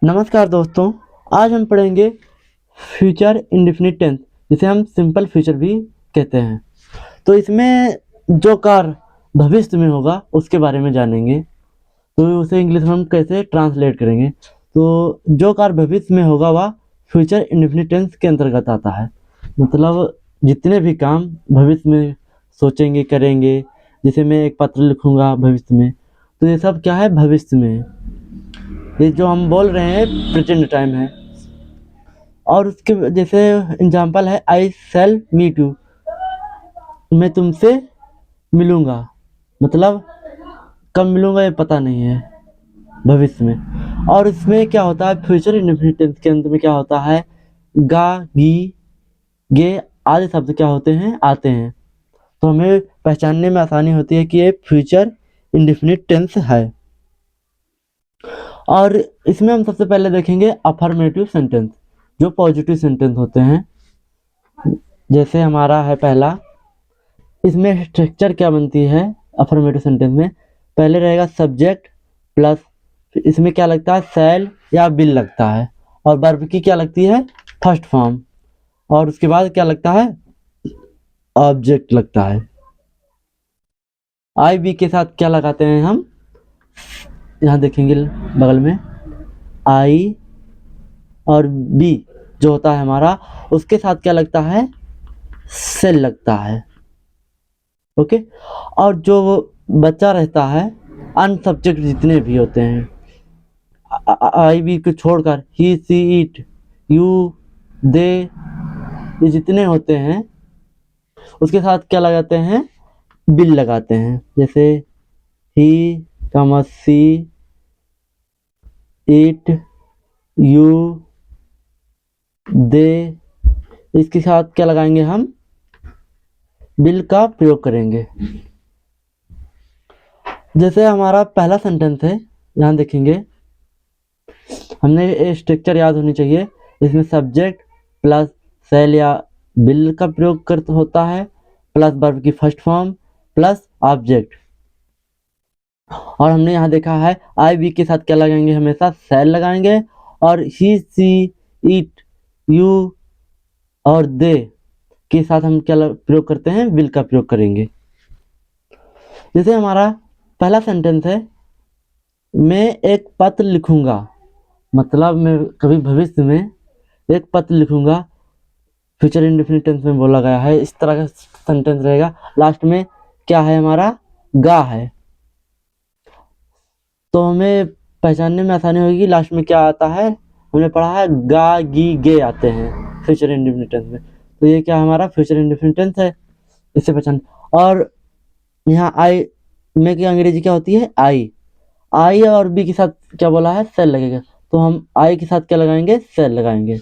नमस्कार दोस्तों, आज हम पढ़ेंगे फ्यूचर इंडेफिनिट टेंस, जिसे हम सिंपल फ्यूचर भी कहते हैं। तो इसमें जो कार्य भविष्य में होगा उसके बारे में जानेंगे। तो उसे इंग्लिश में हम कैसे ट्रांसलेट करेंगे। तो जो कार्य भविष्य में होगा वह फ्यूचर इंडेफिनिट टेंस के अंतर्गत आता है। मतलब जितने भी काम भविष्य में सोचेंगे करेंगे, जैसे मैं एक पत्र लिखूंगा भविष्य में, तो ये सब क्या है, भविष्य में। ये जो हम बोल रहे हैं प्रेजेंट टाइम है। और उसके जैसे एग्जांपल है, आई शैल मीट यू, मैं तुमसे मिलूंगा। मतलब कब मिलूंगा ये पता नहीं है, भविष्य में। और इसमें क्या होता है, फ्यूचर इंडेफिनिट टेंस के अंत में क्या होता है, गा गी गे आदि शब्द क्या होते हैं, आते हैं। तो हमें पहचानने में आसानी होती है कि ये फ्यूचर इंडेफिनिट टेंस है। और इसमें हम सबसे पहले देखेंगे अफर्मेटिव सेंटेंस, जो पॉजिटिव सेंटेंस होते हैं। जैसे हमारा है पहला, इसमें स्ट्रक्चर क्या बनती है अफर्मेटिव सेंटेंस में, पहले रहेगा सब्जेक्ट प्लस, इसमें क्या लगता है, शैल या विल लगता है, और वर्ब की क्या लगती है, फर्स्ट फॉर्म, और उसके बाद क्या लगता है, ऑब्जेक्ट लगता है। आई बी के साथ क्या लगाते हैं हम, यहाँ देखेंगे बगल में, आई और बी जो होता है हमारा, उसके साथ क्या लगता है, सेल लगता है। ओके। और जो बच्चा रहता है, अन सब्जेक्ट जितने भी होते हैं, आई बी को छोड़कर, ही सी इट यू दे, ये जितने होते हैं उसके साथ क्या लगाते हैं, बिल लगाते हैं। जैसे ही कमा सी इट यू दे, इसके साथ क्या लगाएंगे हम, बिल का प्रयोग करेंगे। जैसे हमारा पहला सेंटेंस है, यहाँ देखेंगे, हमने स्ट्रक्चर याद होनी चाहिए। इसमें सब्जेक्ट प्लस सेल या बिल का प्रयोग कर होता है, प्लस वर्ब की फर्स्ट फॉर्म प्लस ऑब्जेक्ट। और हमने यहाँ देखा है आई बी के साथ क्या लगाएंगे, हमेशा सेल लगाएंगे, और ही सी इट यू और दे के साथ हम क्या प्रयोग करते हैं, विल का प्रयोग करेंगे। जैसे हमारा पहला सेंटेंस है, मैं एक पत्र लिखूंगा, मतलब मैं कभी भविष्य में एक पत्र लिखूंगा, फ्यूचर इंडेफिनिट टेंस में बोला गया है, इस तरह का सेंटेंस रहेगा। लास्ट में क्या है हमारा, गा है। तो हमें पहचानने में आसानी होगी लास्ट में क्या आता है, हमने पढ़ा है गा गी गे आते हैं फ्यूचर इंडेफिनिट टेंस में। तो ये क्या हमारा फ्यूचर इंडेफिनिट टेंस है, इससे पहचान। और यहाँ आई में की अंग्रेजी क्या होती है, आई। आई और बी के साथ क्या बोला है, सेल लगेगा, तो हम आई के साथ क्या लगाएंगे, सेल लगाएंगे।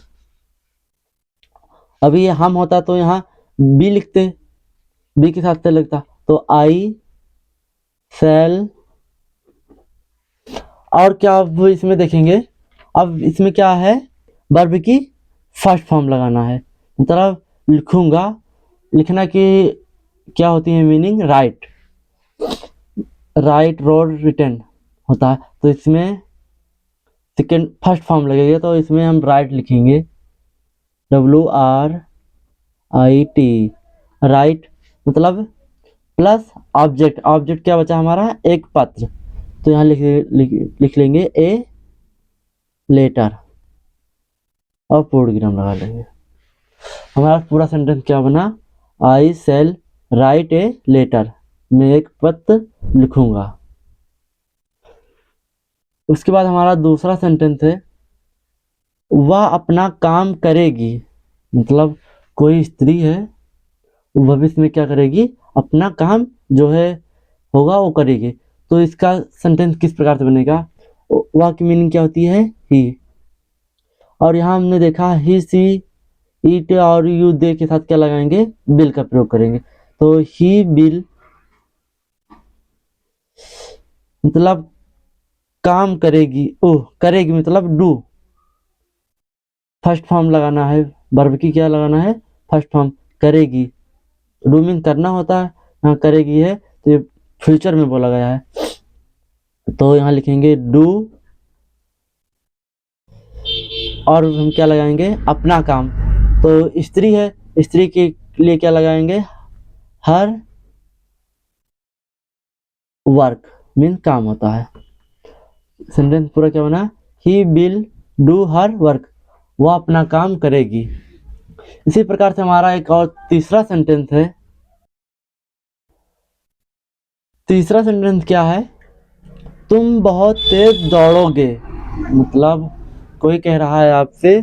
अभी ये हम होता तो यहाँ बी लिखते, बी के साथ सेल लगता, तो आई सेल। और क्या अब इसमें देखेंगे, अब इसमें क्या है, वर्ब की फर्स्ट फॉर्म लगाना है। मतलब लिखूंगा, लिखना की क्या होती है meaning, right, right road return होता है। तो इसमें सेकेंड फर्स्ट फॉर्म लगेगा, तो इसमें हम राइट लिखेंगे, WRIT, राइट। मतलब प्लस ऑब्जेक्ट, ऑब्जेक्ट क्या बचा हमारा, एक पत्र, तो यहाँ लिख लेंगे ए लेटर, और पूर्णविराम लगा लेंगे। हमारा पूरा सेंटेंस क्या बना, आई सेल राइट ए लेटर, मैं एक पत्र लिखूंगा। उसके बाद हमारा दूसरा सेंटेंस है, वह अपना काम करेगी। मतलब कोई स्त्री है, भविष्य में क्या करेगी, अपना काम जो है होगा वो करेगी। तो इसका सेंटेंस किस प्रकार से बनेगा, वह की मीनिंग क्या होती है, ही। और यहाँ हमने देखा ही सी इट और यू दे के साथ क्या लगाएंगे, बिल का प्रयोग करेंगे। तो ही बिल मतलब काम करेगी, ओह करेगी मतलब डू, फर्स्ट फॉर्म लगाना है, वर्ब की क्या लगाना है, फर्स्ट फॉर्म, करेगी। डू मीन करना होता है, यहाँ करेगी है, तो ये फ्यूचर में बोला गया है, तो यहाँ लिखेंगे डू और हम क्या लगाएंगे, अपना काम। तो स्त्री है, स्त्री के लिए क्या लगाएंगे, हर वर्क मीन काम होता है। सेंटेंस पूरा क्या बना, he will do her work, वह अपना काम करेगी। इसी प्रकार से हमारा एक और तीसरा सेंटेंस है। तीसरा सेंटेंस क्या है, तुम बहुत तेज दौड़ोगे। मतलब कोई कह रहा है आपसे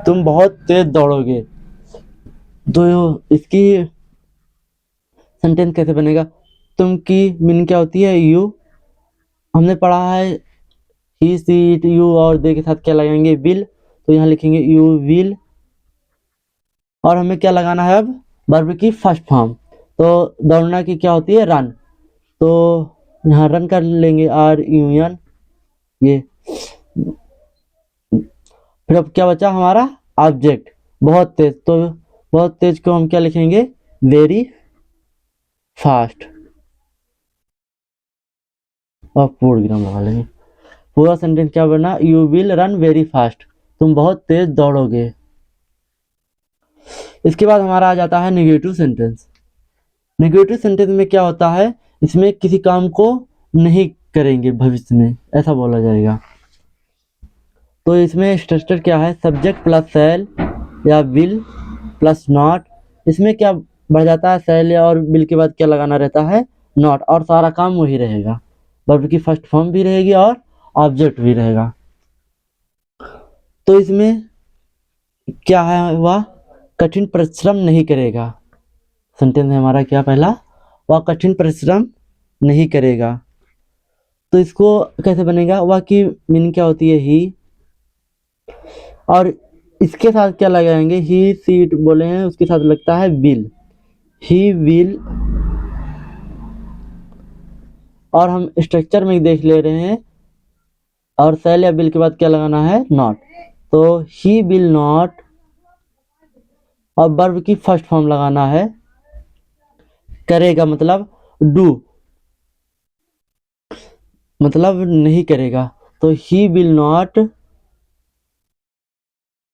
तुम बहुत तेज दौड़ोगे, तो इसकी सेंटेंस कैसे बनेगा, तुम की मीनिंग क्या होती है, यू। हमने पढ़ा है ही सी इट यू और दे के साथ क्या लगाएंगे, विल, तो यहाँ लिखेंगे यू विल। और हमें क्या लगाना है अब, वर्ब की फर्स्ट फॉर्म। तो दौड़ना की क्या होती है, रन, तो यहाँ रन कर लेंगे, आर यू एन। ये फिर अब क्या बचा हमारा, ऑब्जेक्ट बहुत तेज, तो बहुत तेज को हम क्या लिखेंगे, वेरी फास्ट। और पूर्ण विराम लगा लेंगे। पूरा सेंटेंस क्या बना, you will run very fast, तुम बहुत तेज दौड़ोगे। इसके बाद हमारा आ जाता है नेगेटिव सेंटेंस। नेगेटिव सेंटेंस में क्या होता है, इसमें किसी काम को नहीं करेंगे भविष्य में, ऐसा बोला जाएगा। तो इसमें स्ट्रक्चर क्या है, सब्जेक्ट प्लस शैल या विल प्लस नॉट। इसमें क्या बढ़ जाता है, शैल और विल के बाद क्या लगाना रहता है, नॉट, और सारा काम वही रहेगा। वर्ब की फर्स्ट फॉर्म भी रहेगी और ऑब्जेक्ट भी रहेगा। तो इसमें क्या है, वह कठिन परिश्रम नहीं करेगा। सेंटेंस है हमारा क्या पहला, वह कठिन परिश्रम नहीं करेगा। तो इसको कैसे बनेगा, वह की मीनिंग क्या होती है, ही, और इसके साथ क्या लगाएंगे, ही सीट बोले हैं, उसके साथ लगता है विल, ही विल। और हम स्ट्रक्चर में देख ले रहे हैं, और शैल या विल के बाद क्या लगाना है, नॉट, तो ही विल नॉट, और वर्ब की फर्स्ट फॉर्म लगाना है, करेगा मतलब डू, मतलब नहीं करेगा, तो he will not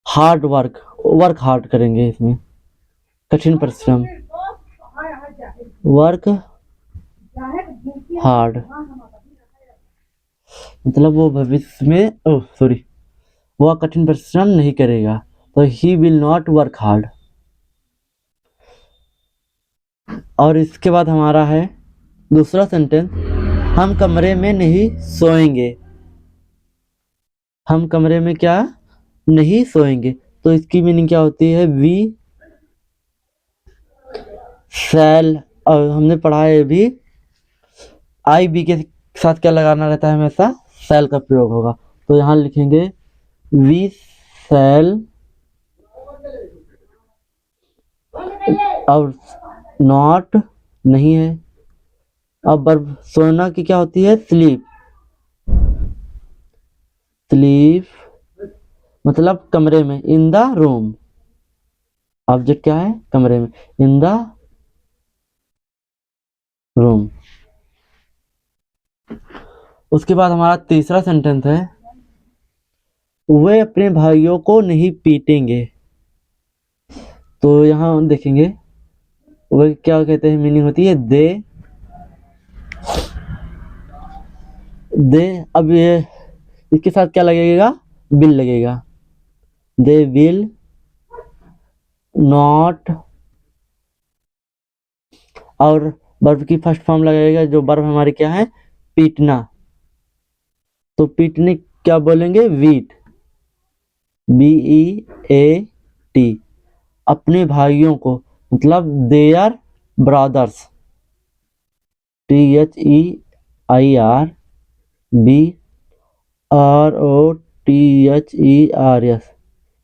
hard work, work hard करेंगे इसमें, कठिन परिश्रम, वर्क हार्ड, मतलब वो भविष्य में, ओह सॉरी, वह कठिन परिश्रम नहीं करेगा, तो he will not work hard. और इसके बाद हमारा है दूसरा सेंटेंस, हम कमरे में नहीं सोएंगे। हम कमरे में क्या नहीं सोएंगे, तो इसकी मीनिंग क्या होती है, वी शैल, और हमने पढ़ा है भी आई बी के साथ क्या लगाना रहता है, हमेशा शैल का प्रयोग होगा। तो यहाँ लिखेंगे वी शैल, और नॉट नहीं है। अब वर्ब सोना की क्या होती है, स्लीप, स्लीप मतलब कमरे में, इन द रूम, ऑब्जेक्ट क्या है, कमरे में, इन द रूम। उसके बाद हमारा तीसरा सेंटेंस है, वे अपने भाइयों को नहीं पीटेंगे। तो यहाँ हम देखेंगे वे क्या कहते हैं, मीनिंग होती है दे, दे। अब ये इसके साथ क्या लगेगा, विल लगेगा, दे विल नॉट, और वर्ब की फर्स्ट फॉर्म लगेगा, जो वर्ब हमारी क्या है, पीटना, तो पीटने क्या बोलेंगे, वीट, BEAT, अपने भाइयों को, मतलब their brothers, THEIRBROTHERS,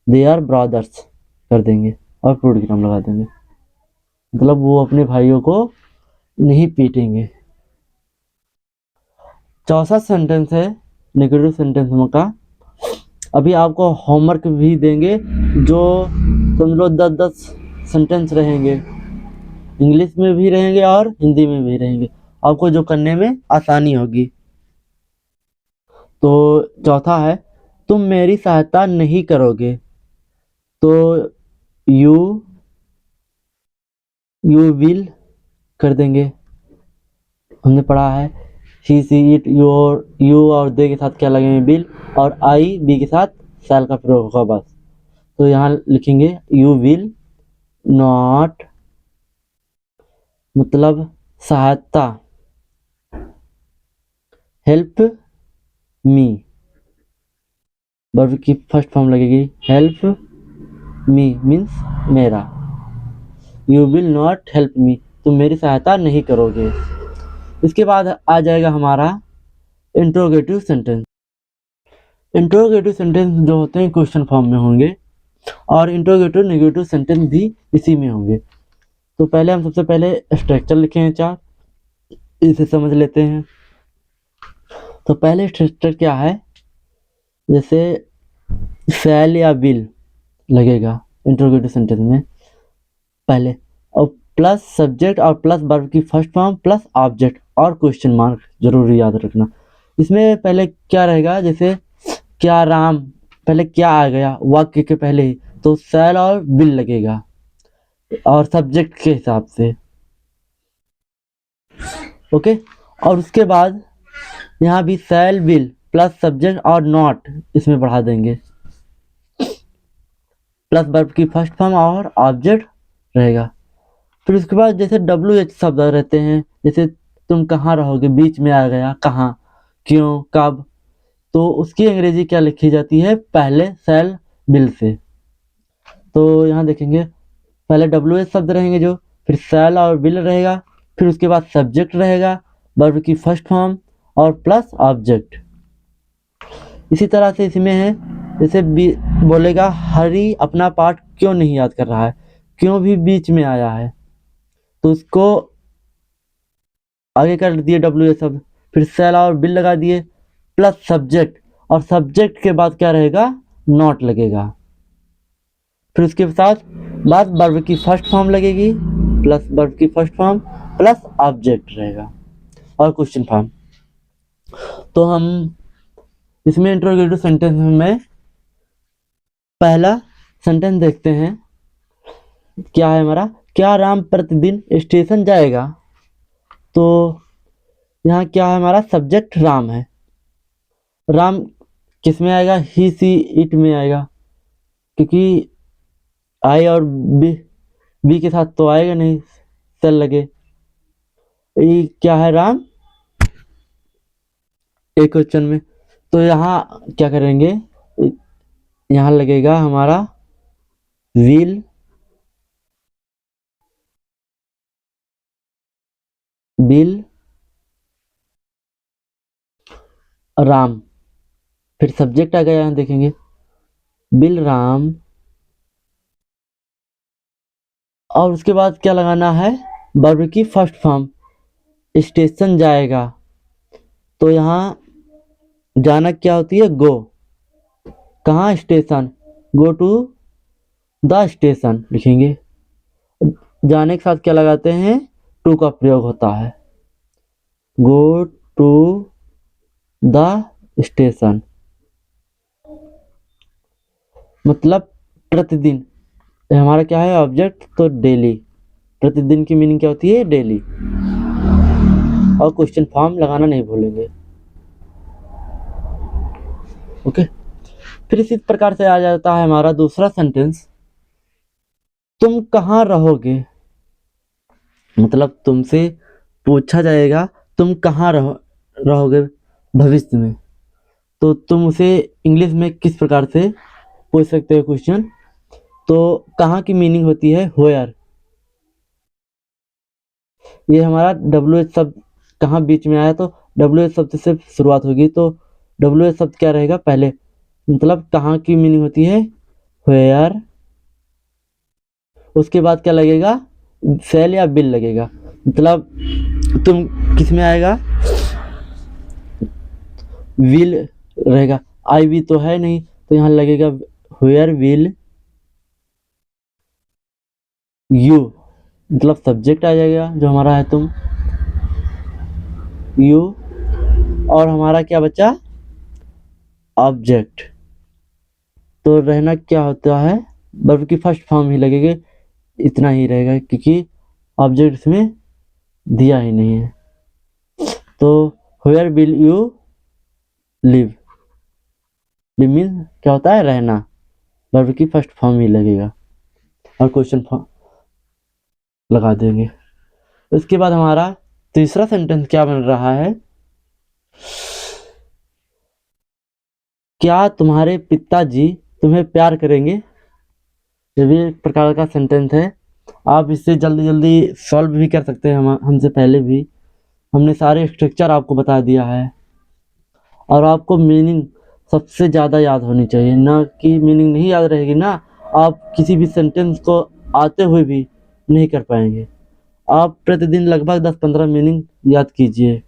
their brothers कर देंगे और फ्रूट की नाम लगा देंगे, मतलब वो अपने भाइयों को नहीं पीटेंगे। चौथा सेंटेंस है नेगेटिव सेंटेंस का। अभी आपको होमवर्क भी देंगे, जो समझ लो 10-10 सेंटेंस रहेंगे, इंग्लिश में भी रहेंगे और हिंदी में भी रहेंगे, आपको जो करने में आसानी होगी। तो चौथा है, तुम मेरी सहायता नहीं करोगे, तो यू विल कर देंगे। हमने पढ़ा है ही सी इट यू और दे के साथ क्या लगेंगे, बिल, और आई बी के साथ शैल का प्रयोग होगा बस। तो यहाँ लिखेंगे यू विल नॉट, मतलब सहायता, हेल्प मी, वर्ब की फर्स्ट फॉर्म लगेगी हेल्प मी मीन्स मेरा। You will not help me, तुम मेरी सहायता नहीं करोगे। इसके बाद आ जाएगा हमारा इंट्रोगेटिव सेंटेंस। इंट्रोगेटिव सेंटेंस जो होते हैं क्वेश्चन फॉर्म में होंगे, और इंट्रोगेटिव नेगेटिव सेंटेंस भी इसी में होंगे। तो पहले हम सबसे पहले स्ट्रक्चर लिखेंगे चार, इसे समझ लेते हैं। तो पहले स्ट्रक्चर क्या है, जैसे शैल या विल लगेगा इंट्रोगेटिव सेंटेंस में पहले, और प्लस सब्जेक्ट और प्लस वर्ब की फर्स्ट फॉर्म प्लस ऑब्जेक्ट और क्वेश्चन मार्क, जरूर याद रखना। इसमें पहले क्या रहेगा, जैसे क्या राम, पहले क्या आ गया वाक्य के पहले ही, तो शैल और विल लगेगा और सब्जेक्ट के हिसाब से। ओके, और उसके बाद यहाँ भी शैल विल प्लस सब्जेक्ट और नॉट इसमें बढ़ा देंगे, प्लस वर्ब की फर्स्ट फॉर्म और ऑब्जेक्ट रहेगा। फिर उसके बाद जैसे WH शब्द रहते हैं, जैसे तुम कहाँ रहोगे, बीच में आ गया कहाँ, क्यों, कब, तो उसकी अंग्रेजी क्या लिखी जाती है, पहले शैल विल से। तो यहाँ देखेंगे पहले WH शब्द रहेंगे जो, फिर शैल और विल रहेगा, फिर उसके बाद सब्जेक्ट रहेगा, वर्ब की फर्स्ट फॉर्म और प्लस ऑब्जेक्ट। इसी तरह से इसमें है, जैसे बोलेगा हरी अपना पाठ क्यों नहीं याद कर रहा है, क्यों भी बीच में आया है, तो उसको आगे कर दिए WH शब्द, फिर शैल और विल लगा दिए प्लस सब्जेक्ट, और सब्जेक्ट के बाद क्या रहेगा, नॉट लगेगा। फिर उसके साथ बाद वर्ब की फर्स्ट फॉर्म लगेगी, प्लस वर्ब की फर्स्ट फॉर्म प्लस ऑब्जेक्ट रहेगा और क्वेश्चन फॉर्म। तो हम इसमें इंट्रोगेटिव सेंटेंस में पहला सेंटेंस देखते हैं, क्या है हमारा, क्या राम प्रतिदिन स्टेशन जाएगा। तो यहाँ क्या है, हमारा सब्जेक्ट राम है, राम किस में आएगा, ही सी इट में आएगा, क्योंकि आई और बी के साथ तो आएगा नहीं, सेल लगे। ये क्या है, राम एक क्वेश्चन में, तो यहाँ क्या करेंगे, यहाँ लगेगा हमारा विल राम, फिर सब्जेक्ट आ गया, यहाँ देखेंगे बिल राम, और उसके बाद क्या लगाना है, वर्ब की फर्स्ट फॉर्म, स्टेशन जाएगा, तो यहाँ जाना क्या होती है, गो, कहाँ, station, go to the station लिखेंगे। जाने के साथ क्या लगाते हैं, टू का प्रयोग होता है, गो टू द स्टेशन, मतलब प्रतिदिन, हमारा क्या है ऑब्जेक्ट, तो डेली, प्रतिदिन की मीनिंग क्या होती है, डेली, और क्वेश्चन फॉर्म लगाना नहीं भूलेंगे। ओके, फिर इसी प्रकार से आ जाता है हमारा दूसरा सेंटेंस, तुम कहाँ रहोगे, मतलब तुमसे पूछा जाएगा तुम कहाँ रहोगे भविष्य में, तो तुम उसे इंग्लिश में किस प्रकार से पूछ सकते हो क्वेश्चन। तो कहाँ की मीनिंग होती है, वेयर, ये हमारा WH शब्द कहाँ बीच में आया, तो WH शब्द से शुरुआत होगी, तो WH शब्द क्या रहेगा पहले, मतलब कहाँ की मीनिंग होती है, वेयर, उसके बाद क्या लगेगा, सेल या बिल लगेगा, मतलब तुम किस में आएगा, विल रहेगा, आई भी तो है नहीं, तो यहाँ लगेगा वेयर विल यू, मतलब सब्जेक्ट आ जाएगा जो हमारा है तुम, यू, और हमारा क्या बचा, ऑब्जेक्ट, तो रहना क्या होता है, वर्ब की फर्स्ट फॉर्म ही लगेगी, इतना ही रहेगा क्योंकि ऑब्जेक्ट इसमें दिया ही नहीं है। तो where will you live, live mean क्या होता है, रहना, वर्ब की फर्स्ट फॉर्म ही लगेगा और क्वेश्चन फॉर्म लगा देंगे। उसके बाद हमारा तीसरा सेंटेंस क्या बन रहा है, क्या तुम्हारे पिताजी तुम्हें प्यार करेंगे। ये भी एक प्रकार का सेंटेंस है, आप इससे जल्दी जल्दी सॉल्व भी कर सकते हैं। हमसे पहले भी हमने सारे स्ट्रक्चर आपको बता दिया है, और आपको मीनिंग सबसे ज़्यादा याद होनी चाहिए, ना कि मीनिंग नहीं याद रहेगी ना, आप किसी भी सेंटेंस को आते हुए भी नहीं कर पाएंगे। आप प्रतिदिन लगभग 10-15 मीनिंग याद कीजिए,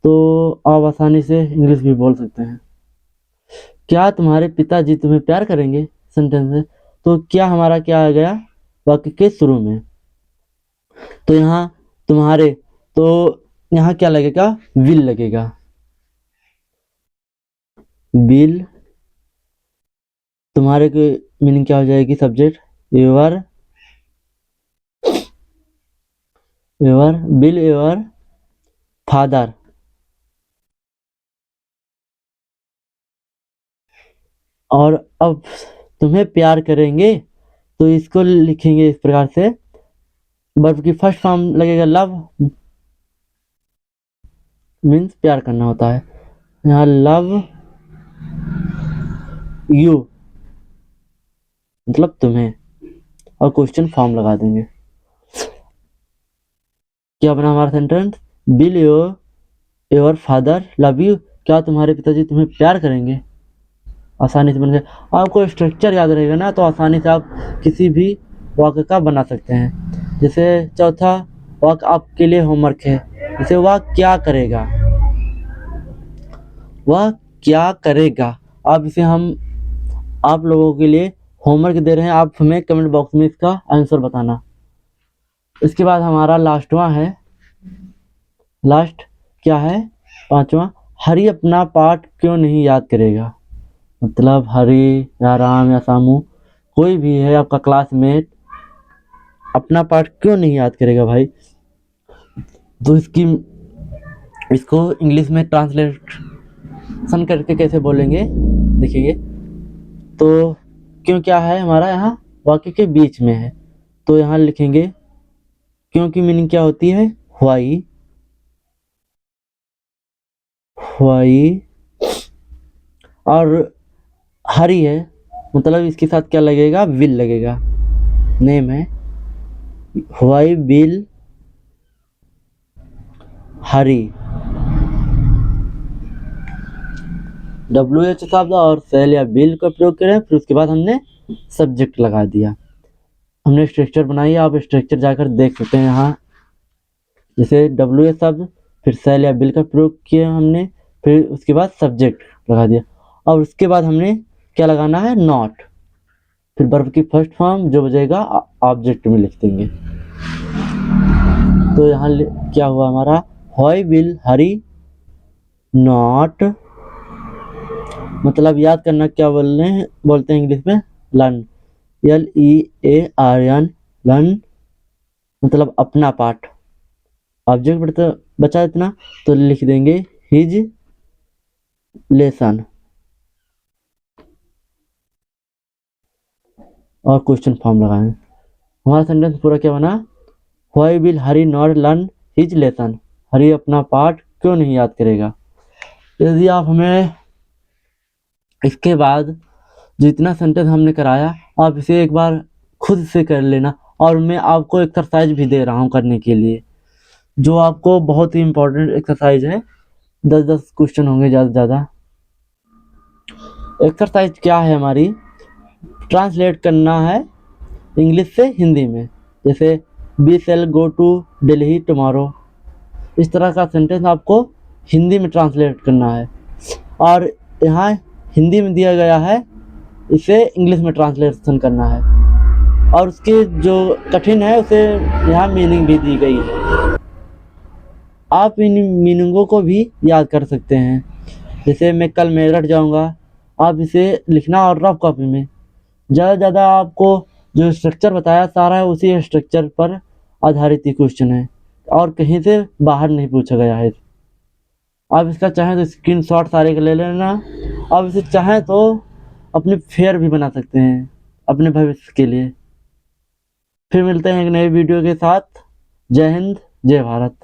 तो आप आसानी से इंग्लिश भी बोल सकते हैं। क्या तुम्हारे पिताजी तुम्हें प्यार करेंगे सेंटेंस में, तो क्या हमारा क्या आ गया वाक्य के शुरू में, तो यहाँ तुम्हारे, तो यहाँ क्या लगेगा, विल लगेगा, विल। तुम्हारे की मीनिंग क्या हो जाएगी, subject, your, your will your father, और अब तुम्हें प्यार करेंगे, तो इसको लिखेंगे इस प्रकार से, वर्ब की फर्स्ट फॉर्म लगेगा लव, मीन्स प्यार करना होता है, यहाँ लव यू मतलब तुम्हें, और क्वेश्चन फॉर्म लगा देंगे। क्या बना हमारा sentence, will your father love you, क्या तुम्हारे पिताजी तुम्हें प्यार करेंगे, आसानी से बन गया। आपको स्ट्रक्चर याद रहेगा ना, तो आसानी से आप किसी भी वाक्य का बना सकते हैं। जैसे चौथा वाक्य आपके लिए होमवर्क है, जैसे वह क्या करेगा, वह क्या करेगा, अब इसे हम आप लोगों के लिए होमवर्क दे रहे हैं, आप हमें कमेंट बॉक्स में इसका आंसर बताना। इसके बाद हमारा लास्टवा है, लास्ट क्या है, पांचवा, हरी अपना पाठ क्यों नहीं याद करेगा, मतलब हरी या राम या सामू कोई भी है आपका क्लासमेट, अपना पाठ क्यों नहीं याद करेगा भाई, तो इसको इंग्लिश में ट्रांसलेशन करके कैसे बोलेंगे देखिए। तो क्यों क्या है हमारा यहाँ वाक्य के बीच में है, तो यहाँ लिखेंगे क्यों की मीनिंग क्या होती है, व्हाई, व्हाई, और हरी है मतलब इसके साथ क्या लगेगा, विल लगेगा, नेम है, व्हाई विल हरी, WH शब्द और सेल या बिल का प्रयोग करें, फिर उसके बाद हमने सब्जेक्ट लगा दिया, हमने स्ट्रक्चर बनाई, आप स्ट्रक्चर जाकर देख सकते हैं यहाँ, जैसे WH शब्द फिर सेल या बिल का प्रयोग किया हमने, फिर उसके बाद सब्जेक्ट लगा दिया, और उसके बाद हमने क्या लगाना है, नॉट, फिर वर्ब की फर्स्ट फॉर्म जो बजेगा ऑब्जेक्ट में लिख देंगे। तो यहाँ क्या हुआ हमारा, व्हाई विल हरी नॉट, मतलब याद करना क्या बोलते हैं इंग्लिश में, लर्न, LEARN, लर्न मतलब अपना पाठ, ऑब्जेक्ट बचा इतना, तो लिख देंगे हिज लेसन, और क्वेश्चन फॉर्म लगाएं। हमारा सेंटेंस पूरा क्या बना, why will Hari not learn his lesson, Hari अपना पाठ क्यों नहीं याद करेगा। यदि आप हमें इसके बाद जितना सेंटेंस हमने कराया आप इसे एक बार खुद से कर लेना, और मैं आपको एक्सरसाइज भी दे रहा हूँ करने के लिए, जो आपको बहुत ही इम्पोर्टेंट एक्सरसाइज है, 10-10 क्वेश्चन होंगे ज़्यादा से ज़्यादा। एक्सरसाइज क्या है हमारी, ट्रांसलेट करना है इंग्लिश से हिंदी में, जैसे we shall go to Delhi tomorrow, इस तरह का सेंटेंस आपको हिंदी में ट्रांसलेट करना है, और यहाँ हिंदी में दिया गया है, इसे इंग्लिश में ट्रांसलेशन करना है, और उसकी जो कठिन है उसे यहाँ मीनिंग भी दी गई है, आप इन मीनिंगों को भी याद कर सकते हैं। जैसे मैं कल मेरठ जाऊँगा, आप इसे लिखना और रफ कॉपी में ज़्यादा से ज़्यादा आपको जो स्ट्रक्चर बताया सारा है उसी स्ट्रक्चर पर आधारित ये क्वेश्चन है और कहीं से बाहर नहीं पूछा गया है। आप इसका चाहें तो स्क्रीनशॉट सारे के ले लेना। आप इसे चाहें तो अपनी फेयर भी बना सकते हैं अपने भविष्य के लिए। फिर मिलते हैं एक नए वीडियो के साथ। जय हिंद, जय भारत।